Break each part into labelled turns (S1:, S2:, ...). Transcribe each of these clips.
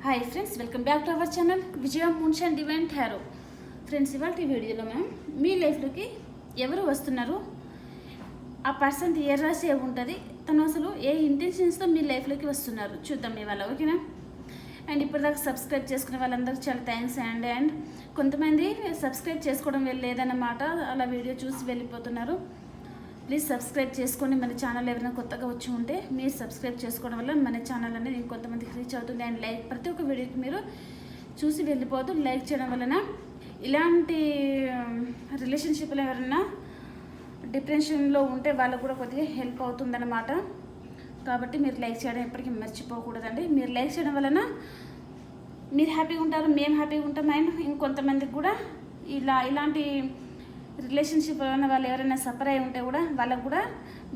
S1: Hi friends, welcome back to our channel Vijaya moons and divine tarot. Friends, ఇవాళ ఈ వీడియోలో మనం మీ లైఫ్లోకి ఎవరు వస్తున్నారు, ఆ పర్సన్ ఏ రాశి ఉంటుంది, తను అసలు ఏ ఇంటెన్షన్స్తో మీ లైఫ్లోకి వస్తున్నారు చూద్దాం ఇవాళ. ఓకేనా? అండ్ ఇప్పటిదాకా సబ్స్క్రైబ్ చేసుకునే వాళ్ళందరికీ చాలా థ్యాంక్స్ అండ్ కొంతమంది సబ్స్క్రైబ్ చేసుకోవడం లేదన్నమాట, అలా వీడియో చూసి వెళ్ళిపోతున్నారు. ప్లీజ్ సబ్స్క్రైబ్ చేసుకొని మన ఛానల్ ఎవరైనా కొత్తగా వచ్చి ఉంటే మీరు సబ్స్క్రైబ్ చేసుకోవడం వల్ల మన ఛానల్ అనేది ఇంకొంతమందికి రీచ్ అవుతుంది. అండ్ లైక్, ప్రతి ఒక్క వీడియోకి మీరు చూసి వెళ్ళిపోతూ లైక్ చేయడం వలన ఇలాంటి రిలేషన్షిప్లో ఎవరైనా డిప్రెషన్లో ఉంటే వాళ్ళకు కూడా కొద్దిగా హెల్ప్ అవుతుందన్నమాట. కాబట్టి మీరు లైక్ చేయడం ఎప్పటికీ మర్చిపోకూడదండి. మీరు లైక్ చేయడం వలన మీరు హ్యాపీగా ఉంటారు, మేము హ్యాపీగా ఉంటాం. అండ్ ఇంకొంతమందికి కూడా ఇలాంటి రిలేషన్షిప్ వలన వాళ్ళు ఎవరైనా సఫర్ అయి ఉంటే కూడా వాళ్ళకు కూడా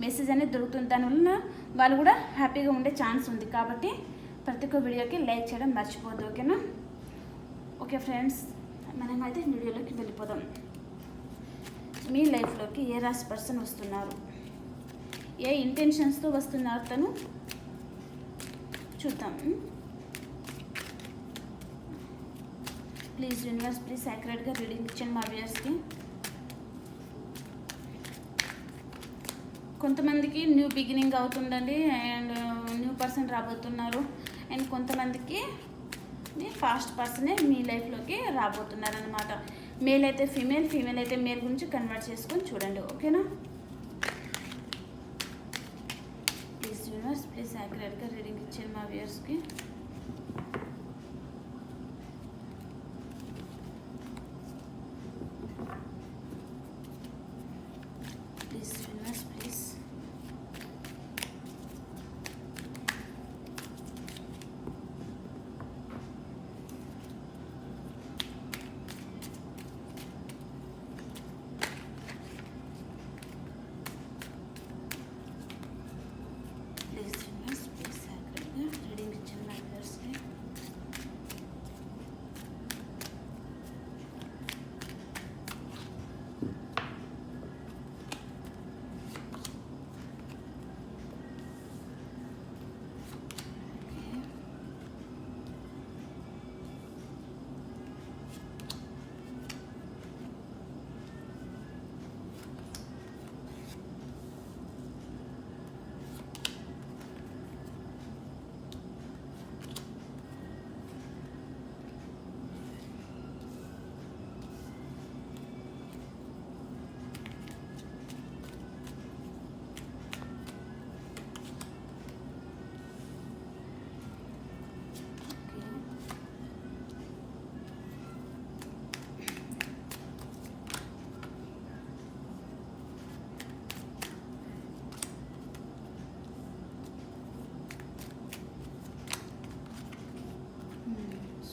S1: మెసేజ్ అనేది దొరుకుతుంది. దానివల్ల వాళ్ళు కూడా హ్యాపీగా ఉండే ఛాన్స్ ఉంది. కాబట్టి ప్రతి ఒక్క వీడియోకి లైక్ చేయడం మర్చిపోద్దు. ఓకేనా? ఓకే ఫ్రెండ్స్, మనమైతే వీడియోలోకి వెళ్ళిపోదాం. మీ లైఫ్లోకి ఏ రాశి పర్సన్ వస్తున్నారు, ఏ ఇంటెన్షన్స్తో వస్తున్నారు తను చూద్దాం. ప్లీజ్ యూనివర్స్, ప్లీజ్ యాక్యురేట్గా రీడింగ్ ఇచ్చాను మా వ్యూయర్స్కి. కొంతమందికి న్యూ బిగినింగ్ అవుతుందండి అండ్ న్యూ పర్సన్ రాబోతున్నారు. అండ్ కొంతమందికి ఫాస్ట్ పర్సనే మీ లైఫ్లోకి రాబోతున్నారు అనమాట. మేల్ అయితే ఫీమేల్, ఫీమేల్ అయితే మేల్ గురించి కన్వర్ట్ చేసుకొని చూడండి. ఓకేనా? ప్లీజ్ యూనివర్స్, ప్లీజ్ యాక్యురేట్గా రీడింగ్ ఇచ్చాను మా వ్యూయర్స్కి. Please universe, please.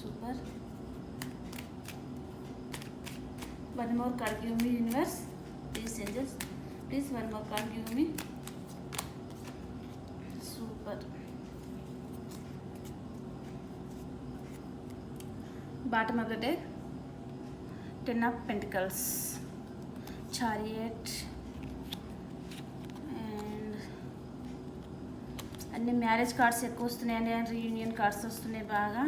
S1: Super. One more card give me, universe. Please angels, please one more card give me. Super. Bottom of the deck, 10 of Pentacles, Chariot, and అన్ని marriage cards ఎక్కువ వస్తున్నాయండి and reunion cards వస్తున్నాయి బాగా.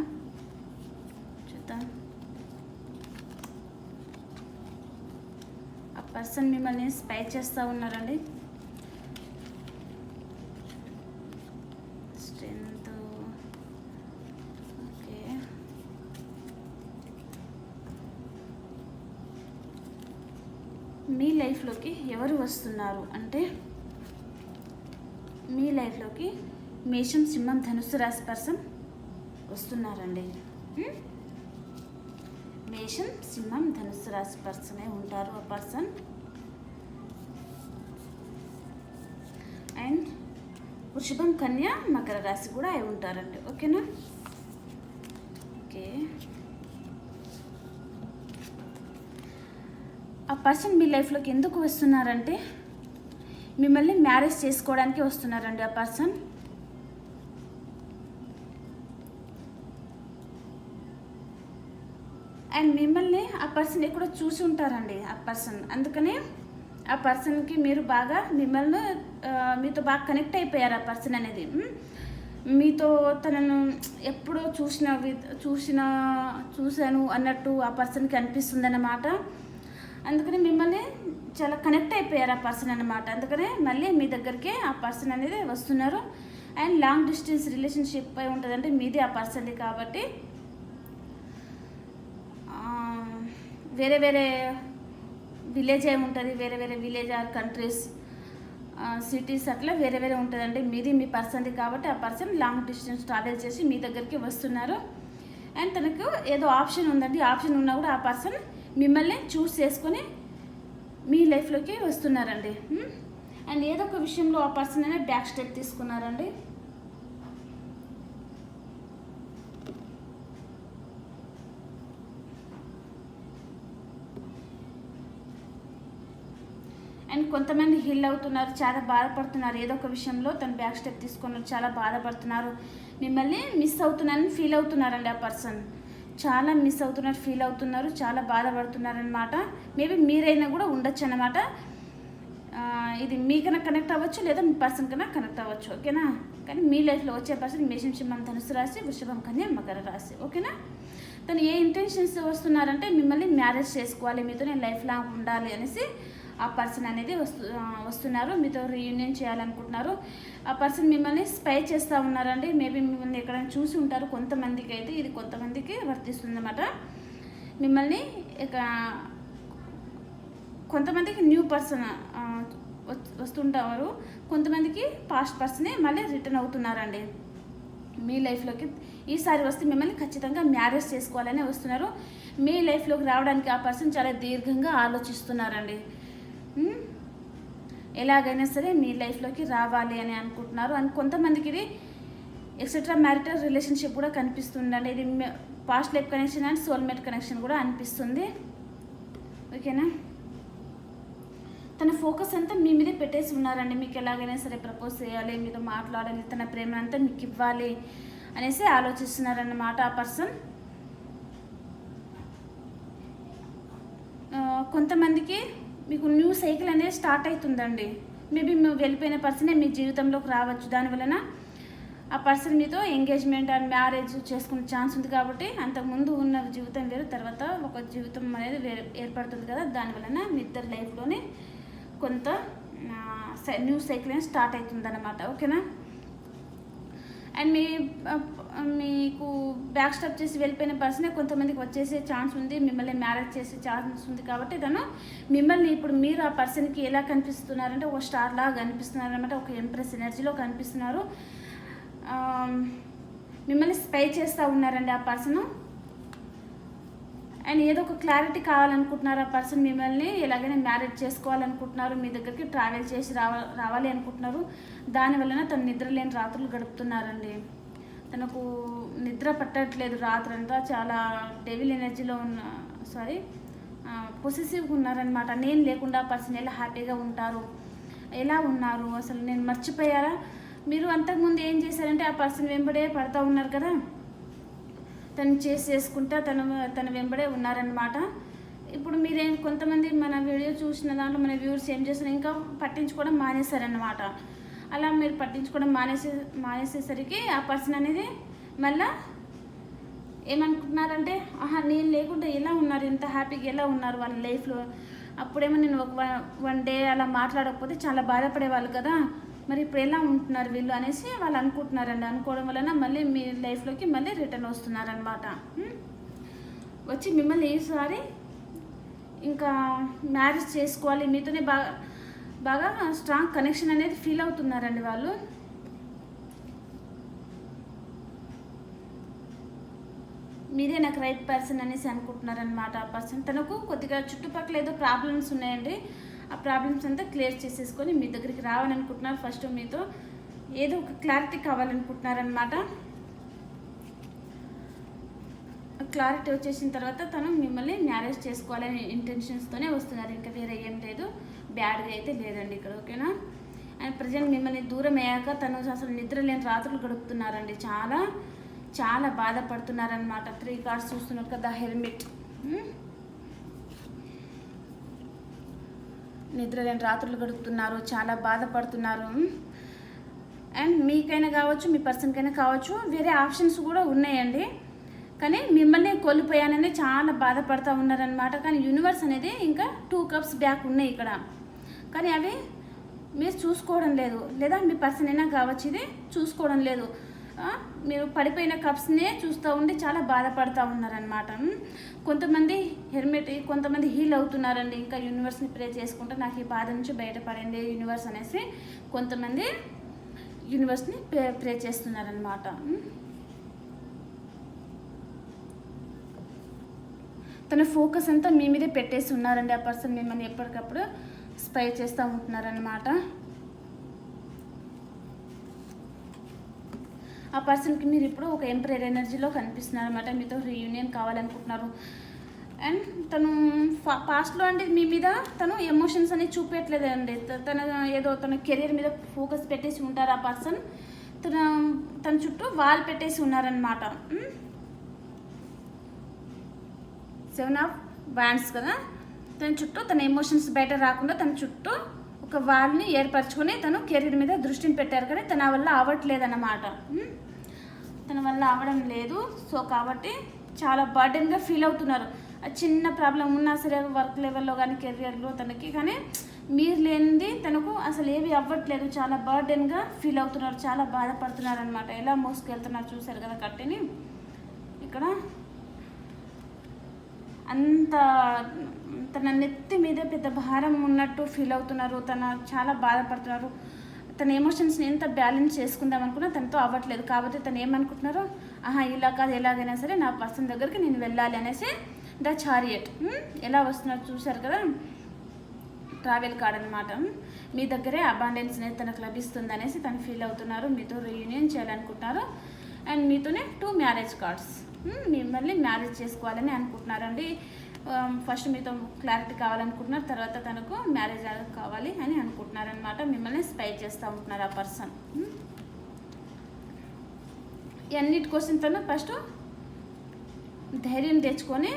S1: చూద్దాం. ఆ person మిమ్మల్ని spy చేస్తూ ఉన్నారండి. స్ట్రెంత్. ఓకే, మీ లైఫ్లోకి ఎవరు వస్తున్నారు అంటే మీ లైఫ్లోకి మేషం, సింహం, ధనుస్సు రాశి పర్సన్ వస్తున్నారండి. మేషం, సింహం, ధనుస్సు రాశి పర్సనే ఉంటారు ఆ పర్సన్. అండ్ వృషభం, కన్య, మకర రాశి కూడా అయి ఉంటారండి. ఓకేనా? ఓకే, ఆ పర్సన్ మీ లైఫ్లోకి ఎందుకు వస్తున్నారంటే మిమ్మల్ని మ్యారేజ్ చేసుకోవడానికి వస్తున్నారండి ఆ పర్సన్. అండ్ మిమ్మల్ని ఆ పర్సన్ ఎక్కడో చూసి ఉంటారండి ఆ పర్సన్. అందుకనే ఆ పర్సన్కి మీరు బాగా మిమ్మల్ని మీతో బాగా కనెక్ట్ అయిపోయారు ఆ పర్సన్ అనేది. మీతో తనను ఎప్పుడో చూశాను అన్నట్టు ఆ పర్సన్కి అనిపిస్తుంది అన్నమాట. అందుకని మిమ్మల్ని చాలా కనెక్ట్ అయిపోయారు ఆ పర్సన్ అన్నమాట. అందుకనే మళ్ళీ మీ దగ్గరికి ఆ పర్సన్ అనేది వస్తున్నారు. అండ్ లాంగ్ డిస్టెన్స్ రిలేషన్షిప్ అయి ఉంటుందంటే మీది ఆ పర్సన్ది కాబట్టి వేరే వేరే విలేజ్ ఏమి ఉంటుంది, వేరే వేరే విలేజ్ ఆర్ కంట్రీస్ సిటీస్ అట్లా వేరే వేరే ఉంటుందండి. మీది మీ పర్సన్ది కాబట్టి ఆ పర్సన్ లాంగ్ డిస్టెన్స్ ట్రావెల్ చేసి మీ దగ్గరికి వస్తున్నారు. అండ్ తనకు ఏదో ఆప్షన్ ఉందండి, ఆప్షన్ ఉన్నా కూడా ఆ పర్సన్ మిమ్మల్ని చూస్ చేసుకొని మీ లైఫ్లోకి వస్తున్నారండి. అండ్ ఏదో ఒక విషయంలో ఆ పర్సన్ అనేది బ్యాక్ స్టెప్ తీసుకున్నారండి. అండ్ కొంతమంది హీల్ అవుతున్నారు, చాలా బాధపడుతున్నారు. ఏదో ఒక విషయంలో తను బ్యాక్ స్టెప్ తీసుకున్నారు, చాలా బాధపడుతున్నారు. మిమ్మల్ని మిస్ అవుతున్నారని ఫీల్ అవుతున్నారండి ఆ పర్సన్. చాలా మిస్ అవుతున్నారు, ఫీల్ అవుతున్నారు, చాలా బాధపడుతున్నారు అనమాట. మేబీ మీరైనా కూడా ఉండొచ్చు అనమాట. ఇది మీకన్నా కనెక్ట్ అవ్వచ్చు, లేదా మీ పర్సన్ కన్నా కనెక్ట్ అవ్వచ్చు. ఓకేనా? కానీ మీ లైఫ్లో వచ్చే పర్సన్ మేషం, సింహం, ధనుసు రాశి, వృషభం, కన్య, మకర రాశి. ఓకేనా? తను ఏ ఇంటెన్షన్స్ వస్తున్నారంటే మిమ్మల్ని మ్యారేజ్ చేసుకోవాలి, మీతో నేను లైఫ్ లాంగ్ ఉండాలి అనేసి ఆ పర్సన్ అనేది వస్తున్నారు. మీతో రీయూనియన్ చేయాలనుకుంటున్నారు. ఆ పర్సన్ మిమ్మల్ని స్పై చేస్తూ ఉన్నారండి. మేబీ మిమ్మల్ని ఎక్కడైనా చూసి ఉంటారు. కొంతమందికి అయితే ఇది కొంతమందికి వర్తిస్తుంది అన్నమాట. మిమ్మల్ని ఇక కొంతమందికి న్యూ పర్సన్ వస్తుంటారు, కొంతమందికి పాస్ట్ పర్సనే మళ్ళీ రిటర్న్ అవుతున్నారండి మీ లైఫ్లోకి. ఈసారి వస్తే మిమ్మల్ని ఖచ్చితంగా మ్యారేజ్ చేసుకోవాలని వస్తున్నారు. మీ లైఫ్లోకి రావడానికి ఆ పర్సన్ చాలా దీర్ఘంగా ఆలోచిస్తున్నారండి. ఎలాగైనా సరే మీ లైఫ్లోకి రావాలి అని అనుకుంటున్నారు. అండ్ కొంతమందికి ఇది ఎక్సెట్రా మ్యారిటల్ రిలేషన్షిప్ కూడా కనిపిస్తుందండి. ఇది past life connection and soulmate connection కూడా అనిపిస్తుంది. ఓకేనా? తన ఫోకస్ అంతా మీ మీదే పెట్టేసి ఉన్నారండి. మీకు ఎలాగైనా సరే ప్రపోజ్ చేయాలి, మీతో మాట్లాడాలి, తన ప్రేమ అంతా మీకు ఇవ్వాలి అనేసి ఆలోచిస్తున్నారన్నమాట ఆ పర్సన్. కొంతమందికి మీకు న్యూ సైకిల్ అనేది స్టార్ట్ అవుతుందండి. మేబీ వెళ్ళిపోయిన పర్సనే మీ జీవితంలోకి రావచ్చు. దానివలన ఆ పర్సన్ మీతో ఎంగేజ్మెంట్ అండ్ మ్యారేజ్ చేసుకునే ఛాన్స్ ఉంది. కాబట్టి అంతకుముందు ఉన్న జీవితం వేరు, తర్వాత ఒక జీవితం అనేది వేరే ఏర్పడుతుంది కదా. దానివలన మీ ఇద్దరు లైఫ్లోనే కొంత న్యూ సైకిల్ అనేది స్టార్ట్ అవుతుంది అన్నమాట. ఓకేనా? అండ్ మీకు బ్యాక్ స్టెప్ చేసి వెళ్ళిపోయిన పర్సనే కొంతమందికి వచ్చేసే ఛాన్స్ ఉంది, మిమ్మల్ని మ్యారేజ్ చేసే ఛాన్స్ ఉంది. కాబట్టి తను మిమ్మల్ని ఇప్పుడు మీరు ఆ పర్సన్కి ఎలా కనిపిస్తున్నారంటే ఒక స్టార్ లాగా కనిపిస్తున్నారు అనమాట. ఒక ఎంప్రెస్ ఎనర్జీలో కనిపిస్తున్నారు. మిమ్మల్ని స్పై చేస్తూ ఉన్నారండి ఆ పర్సన్. అండ్ ఏదో ఒక క్లారిటీ కావాలనుకుంటున్నారు ఆ పర్సన్. మిమ్మల్ని ఎలాగైనా మ్యారేజ్ చేసుకోవాలనుకుంటున్నారు, మీ దగ్గరికి ట్రావెల్ చేసి రావాలి అనుకుంటున్నారు. దానివలన తను నిద్ర లేని రాత్రులు గడుపుతున్నారండి. తనకు నిద్ర పట్టట్లేదు రాత్రంతా. చాలా డెవిల్ ఎనర్జీలో పొసెసివ్గా ఉన్నారనమాట. నేను లేకుండా పర్సన్ ఎలా హ్యాపీగా ఉంటారు, ఎలా ఉన్నారు, అసలు నేను మర్చిపోయారా? మీరు అంతకుముందు ఏం చేశారంటే ఆ పర్సన్ వెంబడే పడుతూ ఉన్నారు కదా, తను చేసుకుంటా తన వెంబడే ఉన్నారనమాట. ఇప్పుడు మీరేం కొంతమంది మన వీడియో చూసిన దాంట్లో మన వ్యూవర్స్ ఏం చేస్తారు, ఇంకా పట్టించుకోవడం మానేశారనమాట. అలా మీరు పట్టించుకోవడం మానేసేసరికి ఆ పర్సన్ అనేది మళ్ళీ ఏమనుకుంటున్నారంటే, నేను లేకుండా ఎలా ఉన్నారు, ఇంత హ్యాపీగా ఎలా ఉన్నారు వాళ్ళ లైఫ్లో. అప్పుడేమో నేను ఒక వన్ డే అలా మాట్లాడకపోతే చాలా బాధపడేవాళ్ళు కదా, మరి ఇప్పుడు ఎలా ఉంటున్నారు వీళ్ళు అనేసి వాళ్ళు అనుకుంటున్నారండి. అనుకోవడం వలన మళ్ళీ మీ లైఫ్లోకి మళ్ళీ రిటర్న్ వస్తున్నారనమాట. వచ్చి మిమ్మల్ని ఈసారి ఇంకా మ్యారేజ్ చేసుకోవాలి, మీతోనే బాగా స్ట్రాంగ్ కనెక్షన్ అనేది ఫీల్ అవుతున్నారండి వాళ్ళు. మీరే నాకు రైట్ పర్సన్ అనేసి అనుకుంటున్నారనమాట ఆ పర్సన్. తనకు కొద్దిగా చుట్టుపక్కల ఏదో ప్రాబ్లమ్స్ ఉన్నాయండి. ఆ ప్రాబ్లమ్స్ అంతా క్లియర్ చేసేసుకొని మీ దగ్గరికి రావాలని అనుకుంటున్నారు. ఫస్ట్ మీతో ఏదో ఒక క్లారిటీ కావాలనుకుంటున్నారనమాట. క్లారిటీ వచ్చేసిన తర్వాత తను మిమ్మల్ని మ్యారేజ్ చేసుకోవాలనే ఇంటెన్షన్స్తోనే వస్తున్నారు. ఇంకా వేరే ఏం లేదు, బ్యాడ్గా అయితే లేదండి ఇక్కడ. ఓకేనా? అండ్ ప్రజెంట్ మిమ్మల్ని దూరం అయ్యాక తను అసలు నిద్ర లేని రాత్రులు గడుపుతున్నారండి. చాలా చాలా బాధపడుతున్నారనమాట. 3 కార్డ్స్ చూస్తున్నారు కదా, హెల్మెట్. నిద్ర లేని రాత్రులు గడుపుతున్నారు, చాలా బాధపడుతున్నారు. అండ్ మీకైనా కావచ్చు, మీ పర్సన్కైనా కావచ్చు, వేరే ఆప్షన్స్ కూడా ఉన్నాయండి. కానీ మిమ్మల్ని కోల్పోయానని చాలా బాధపడుతూ ఉన్నారనమాట. కానీ యూనివర్స్ అనేది ఇంకా 2 కప్స్ బ్యాక్ ఉన్నాయి ఇక్కడ, కానీ అవి మీరు చూసుకోవడం లేదు. లేదా మీ పర్సన్ అయినా కావచ్చు, ఇది చూసుకోవడం లేదు. మీరు పడిపోయిన కప్స్నే చూస్తూ ఉండి చాలా బాధపడుతూ ఉన్నారనమాట. కొంతమంది కొంతమంది హీల్ అవుతున్నారండి. ఇంకా యూనివర్స్ని ప్రే చేసుకుంటే నాకు ఈ బాధ నుంచి బయటపడండి యూనివర్స్ అనేసి కొంతమంది యూనివర్స్ని ప్రే చేస్తున్నారనమాట. తన ఫోకస్ అంతా మీ మీదే పెట్టేసి ఉన్నారండి. ఆ పర్సన్ మిమ్మల్ని ఎప్పటికప్పుడు స్పై చేస్తూ ఉంటున్నారనమాట. ఆ పర్సన్కి మీరు ఇప్పుడు ఒక ఎంపరర్ ఎనర్జీలో కనిపిస్తున్నారు అనమాట. మీతో రీయూనియన్ కావాలనుకుంటున్నారు. అండ్ తను పాస్ట్లో అండి మీ మీద తను ఎమోషన్స్ అనేది చూపించట్లేదండి. తన కెరీర్ మీద ఫోకస్ పెట్టేసి ఉంటారు. ఆ పర్సన్ తన చుట్టూ వాల్ పెట్టేసి ఉన్నారనమాట. 7 ఆఫ్ వ్యాండ్స్ కదా, తన చుట్టూ తన ఎమోషన్స్ బయట రాకుండా తన చుట్టూ ఒక వాల్ని ఏర్పరచుకొని తను కెరీర్ మీద దృష్టిని పెట్టారు. కానీ తన వల్ల అవ్వట్లేదన్నమాట. తన వల్ల అవ్వడం లేదు. సో కాబట్టి చాలా బర్డెన్గా ఫీల్ అవుతున్నారు. చిన్న ప్రాబ్లం ఉన్నా సరే వర్క్ లెవెల్లో కానీ కెరియర్లో తనకి, కానీ మీరు లేనిది తనకు అసలు ఏవి అవ్వట్లేదు. చాలా బర్డెన్గా ఫీల్ అవుతున్నారు, చాలా బాధపడుతున్నారు అనమాట. ఎలా మోసుకెళ్తున్నారు చూసారు కదా కట్టెని. ఇక్కడ అంత తన నెత్తి మీద పెద్ద భారం ఉన్నట్టు ఫీల్ అవుతున్నారు. చాలా బాధపడుతున్నారు. తన ఎమోషన్స్ని ఎంత బ్యాలెన్స్ చేసుకుందాం అనుకున్నా తనతో అవ్వట్లేదు. కాబట్టి తను ఏమనుకుంటున్నారో, ఇలా కాదు, ఎలాగైనా సరే నా పర్సన్ దగ్గరికి నేను వెళ్ళాలి అనేసి ద చారియట్ ఎలా వస్తున్నారు చూశారు కదా, ట్రావెల్ కార్డ్ అనమాట. మీ దగ్గరే అబాండెన్స్ అనేది తనకు లభిస్తుంది అనేసి తను ఫీల్ అవుతున్నారు. మీతో రీయూనియన్ చేయాలనుకుంటున్నారు. అండ్ మీతోనే 2 మ్యారేజ్ కార్డ్స్, మిమ్మల్ని మ్యారేజ్ చేసుకోవాలని అనుకుంటున్నారండి. ఫస్ట్ మీతో క్లారిటీ కావాలనుకుంటున్నారు, తర్వాత తనకు మ్యారేజ్ కావాలి అని అనుకుంటున్నారనమాట. మిమ్మల్ని స్పై చేస్తూ ఉంటున్నారు ఆ పర్సన్. అన్నిటి కోసం తను ఫస్ట్ ధైర్యం తెచ్చుకొని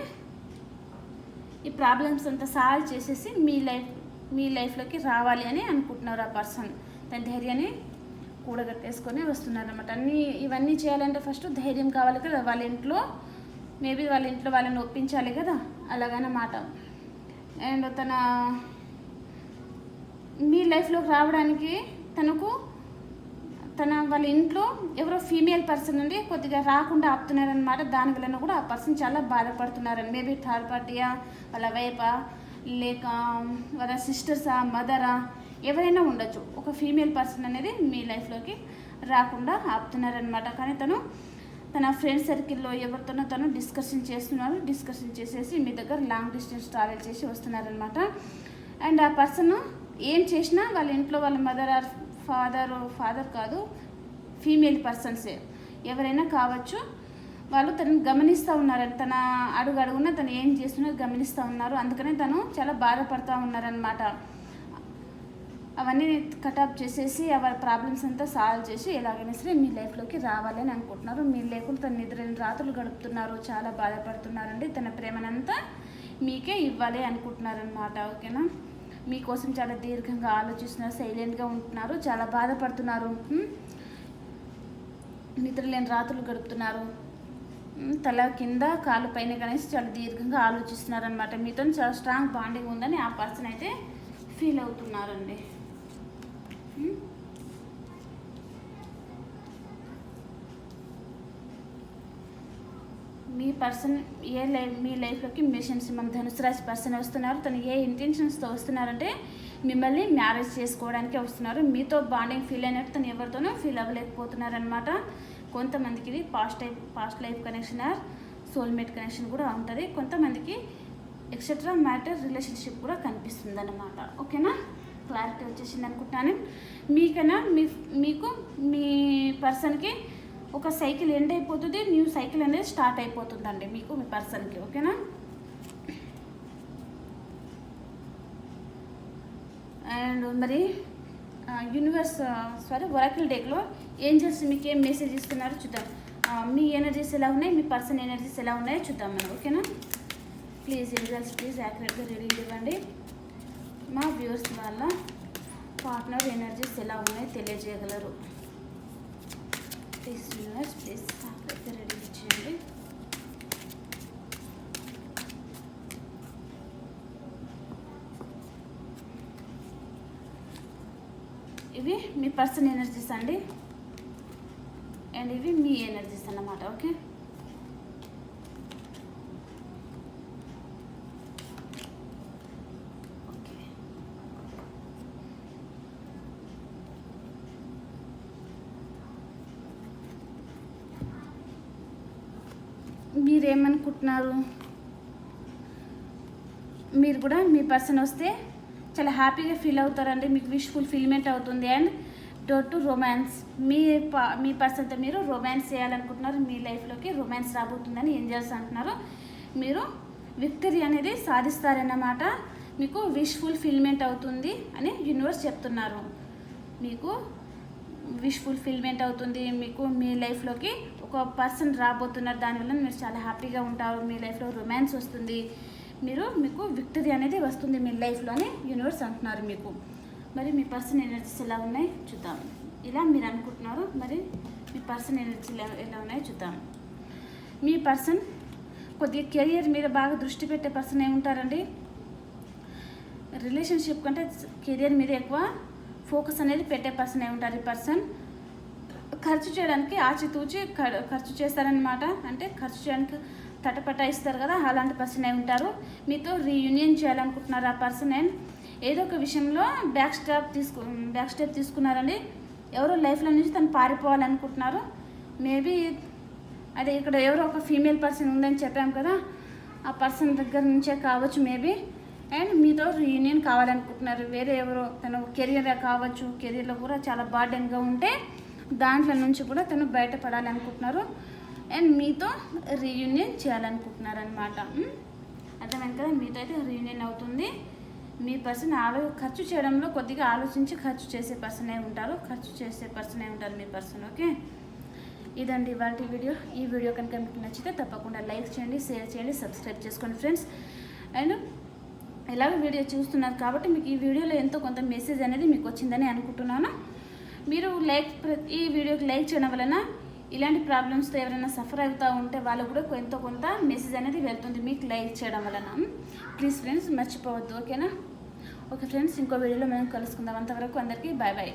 S1: ఈ ప్రాబ్లమ్స్ అంతా సాల్వ్ చేసేసి మీ లైఫ్లోకి రావాలి అని అనుకుంటున్నారు ఆ పర్సన్. తన ధైర్యాన్ని కూడగట్టేసుకొని వస్తున్నారనమాట. ఇవన్నీ చేయాలంటే ఫస్ట్ ధైర్యం కావాలి కదా. వాళ్ళ ఇంట్లో వాళ్ళని ఒప్పించాలి కదా, అలాగనమాట. అండ్ మీ లైఫ్లోకి రావడానికి వాళ్ళ ఇంట్లో ఎవరో ఫీమేల్ పర్సన్ నుండి కొద్దిగా రాకుండా ఆపుతున్నారనమాట. దాని వలన కూడా ఆ పర్సన్ చాలా బాధపడుతున్నారని. మేబీ థర్డ్ పార్టీయా, వాళ్ళ వైఫా, లేక వాళ్ళ సిస్టర్సా, మదరా, ఎవరైనా ఉండొచ్చు. ఒక ఫీమేల్ పర్సన్ అనేది మీ లైఫ్లోకి రాకుండా ఆపుతున్నారనమాట. కానీ తన ఫ్రెండ్ సర్కిల్లో ఎవరితోనో తను డిస్కషన్ చేసేసి మీ దగ్గర లాంగ్ డిస్టెన్స్ ట్రావెల్ చేసి వస్తున్నారనమాట. అండ్ ఆ పర్సన్ ఏం చేసినా వాళ్ళ ఇంట్లో వాళ్ళ మదర్ ఆర్ ఫాదర్ కాదు, ఫీమేల్ పర్సన్సే ఎవరైనా కావచ్చు, వాళ్ళు తనని గమనిస్తూ ఉన్నారు. తన అడుగున తను ఏం చేస్తున్నది గమనిస్తూ ఉన్నారు. అందుకనే తను చాలా బాధపడుతూ ఉన్నారనమాట. అవన్నీ కటాప్ చేసేసి అవర్ ప్రాబ్లమ్స్ అంతా సాల్వ్ చేసి ఎలాగైనా సరే మీ లైఫ్లోకి రావాలి అని అనుకుంటున్నారు. మీ లేకుండా తన నిద్రని రాత్రులు గడుపుతున్నారు, చాలా బాధపడుతున్నారండి. తన ప్రేమనంతా మీకే ఇవ్వాలి అనుకుంటున్నారనమాట. ఓకేనా, మీకోసం చాలా దీర్ఘంగా ఆలోచిస్తున్నారు, సైలెంట్గా ఉంటున్నారు, చాలా బాధపడుతున్నారు, నిద్రలేని రాత్రులు గడుపుతున్నారు, తల కింద కాలు పైన కనేసి చాలా దీర్ఘంగా ఆలోచిస్తున్నారు అనమాట. మీతో చాలా స్ట్రాంగ్ బాండింగ్ ఉందని ఆ పర్సన్ అయితే ఫీల్ అవుతున్నారండి. మీ పర్సన్ మీ లైఫ్లోకి మిషన్స్ మన ధనుసు రాశి పర్సన్ వస్తున్నారు. తను ఏ ఇంటెన్షన్స్తో వస్తున్నారంటే మిమ్మల్ని మ్యారేజ్ చేసుకోవడానికి వస్తున్నారు. మీతో బాండింగ్ ఫీల్ అయినట్టు తను ఎవరితోనో ఫీల్ అవ్వలేకపోతున్నారనమాట. కొంతమందికి ఇది past life connection or soulmate connection కూడా ఉంటుంది. కొంతమందికి ఎక్సెట్రా మ్యాటర్ రిలేషన్షిప్ కూడా కనిపిస్తుంది అన్నమాట. ఓకేనా, క్లారిటీ వచ్చేసింది అనుకుంటున్నాను. మీకు మీ పర్సన్కి ఒక సైకిల్ ఎండ్ అయిపోతుంది, న్యూ సైకిల్ అనేది స్టార్ట్ అయిపోతుందండి మీకు మీ పర్సన్కి. ఓకేనా, అండ్ మరి యూనివర్స్ ఒరాకిల్ డేక్లో ఏంజల్స్ మీకు ఏం మెసేజ్ ఇస్తున్నారో చూద్దాం. మీ ఎనర్జీస్ ఎలా ఉన్నాయి, మీ పర్సన్ ఎనర్జీస్ ఎలా ఉన్నాయో చూద్దాం మనం. ఓకేనా, ప్లీజ్ ఏంజల్స్ ప్లీజ్ యాక్యురేట్గా రీడింగ్ ఇవ్వండి. మా వ్యూవర్స్ వాళ్ళ పార్ట్నర్ ఎనర్జీస్ ఎలా ఉన్నాయో తెలియజేయగలరు. ప్లీజ్ యూనివర్స్ ప్లీజ్ నాకైతే రెడీ చేయండి. ఇవి మీ పర్సన్ ఎనర్జీస్ అండి, అండ్ ఇవి మీ ఎనర్జీస్ అన్నమాట. ఓకే, మీరేమనుకుంటున్నారు? మీరు కూడా మీ పర్సన్ వస్తే చాలా హ్యాపీగా ఫీల్ అవుతారండి, మీకు విష్ ఫుల్ఫిల్మెంట్ అవుతుంది. అండ్ డోర్ టు రొమాన్స్, మీ పర్సన్తో మీరు రొమాన్స్ చేయాలనుకుంటున్నారు, మీ లైఫ్లోకి రొమాన్స్ రాబోతుందని ఏంజల్స్ అంటున్నారు. మీరు విక్టరీ అనేది సాధిస్తారన్నమాట, మీకు విష్ ఫుల్ఫిల్మెంట్ అవుతుంది అని యూనివర్స్ చెప్తున్నారు. మీకు విష్ ఫుల్ఫిల్మెంట్ అవుతుంది, మీకు మీ లైఫ్లోకి ఒక పర్సన్ రాబోతున్నారు, దానివల్ల మీరు చాలా హ్యాపీగా ఉంటారు, మీ లైఫ్లో రొమాన్స్ వస్తుంది, మీకు విక్టరీ అనేది వస్తుంది మీ లైఫ్లోని యూనివర్స్ అంటున్నారు. మీకు మరి మీ పర్సన్ ఎనర్జీస్ ఎలా ఉన్నాయి చూద్దాం. ఇలా మీరు అనుకుంటున్నారు, మరి మీ పర్సన్ ఎనర్జీలు ఎలా ఉన్నాయో చూద్దాం. మీ పర్సన్ కొద్దిగా కెరియర్ మీద బాగా దృష్టి పెట్టే పర్సన్ ఏమి ఉంటారండి. రిలేషన్షిప్ కంటే కెరియర్ మీద ఎక్కువ ఫోకస్ అనేది పెట్టే పర్సన్ ఏమి ఉంటారు. ఈ పర్సన్ ఖర్చు చేయడానికి ఆచితూచి ఖర్చు చేస్తారనమాట, అంటే ఖర్చు చేయడానికి తటపటాయిస్తారు కదా, అలాంటి పర్సన్ అయి ఉంటారు. మీతో రీయూనియన్ చేయాలనుకుంటున్నారు ఆ పర్సన్. అండ్ ఏదో ఒక విషయంలో బ్యాక్ స్టెప్ తీసుకున్నారండి. ఎవరో లైఫ్లో నుంచి తను పారిపోవాలనుకుంటున్నారు. మేబీ అదే ఇక్కడ ఎవరో ఒక ఫీమేల్ పర్సన్ ఉందని చెప్పాం కదా, ఆ పర్సన్ దగ్గర నుంచే కావచ్చు మేబీ. అండ్ మీతో రీయూనియన్ కావాలనుకుంటున్నారు. వేరే ఎవరో తను కెరియర్ కావచ్చు, కెరియర్లో కూడా చాలా బర్డెన్గా ఉంటే దాంట్లో నుంచి కూడా తను బయటపడాలనుకుంటున్నారు. అండ్ మీతో రీయూనియన్ చేయాలనుకుంటున్నారు అనమాట. అర్థమైంది కదా, మీతో అయితే రీయూనియన్ అవుతుంది. మీ పర్సన్ ఖర్చు చేయడంలో కొద్దిగా ఆలోచించి ఖర్చు చేసే పర్సనే ఉంటారు, మీ పర్సన్. ఓకే, ఇదండి ఇవాళ వీడియో. ఈ వీడియో కనుక మీకు నచ్చితే తప్పకుండా లైక్ చేయండి, షేర్ చేయండి, సబ్స్క్రైబ్ చేసుకోండి ఫ్రెండ్స్. అండ్ ఎలాగ వీడియో చూస్తున్నారు కాబట్టి మీకు ఈ వీడియోలో ఎంతో కొంత మెసేజ్ అనేది మీకు వచ్చిందని అనుకుంటున్నాను. మీరు ఈ వీడియోకి లైక్ చేయడం వలన ఇలాంటి ప్రాబ్లమ్స్తో ఎవరైనా సఫర్ అవుతూ ఉంటే వాళ్ళకు కూడా ఎంతో కొంత మెసేజ్ అనేది వెళ్తుంది మీకు లైక్ చేయడం వలన. ప్లీజ్ ఫ్రెండ్స్ మర్చిపోవద్దు. ఓకేనా? ఓకే ఫ్రెండ్స్, ఇంకో వీడియోలో మనం కలుసుకుందాం. అంతవరకు అందరికీ బాయ్ బాయ్.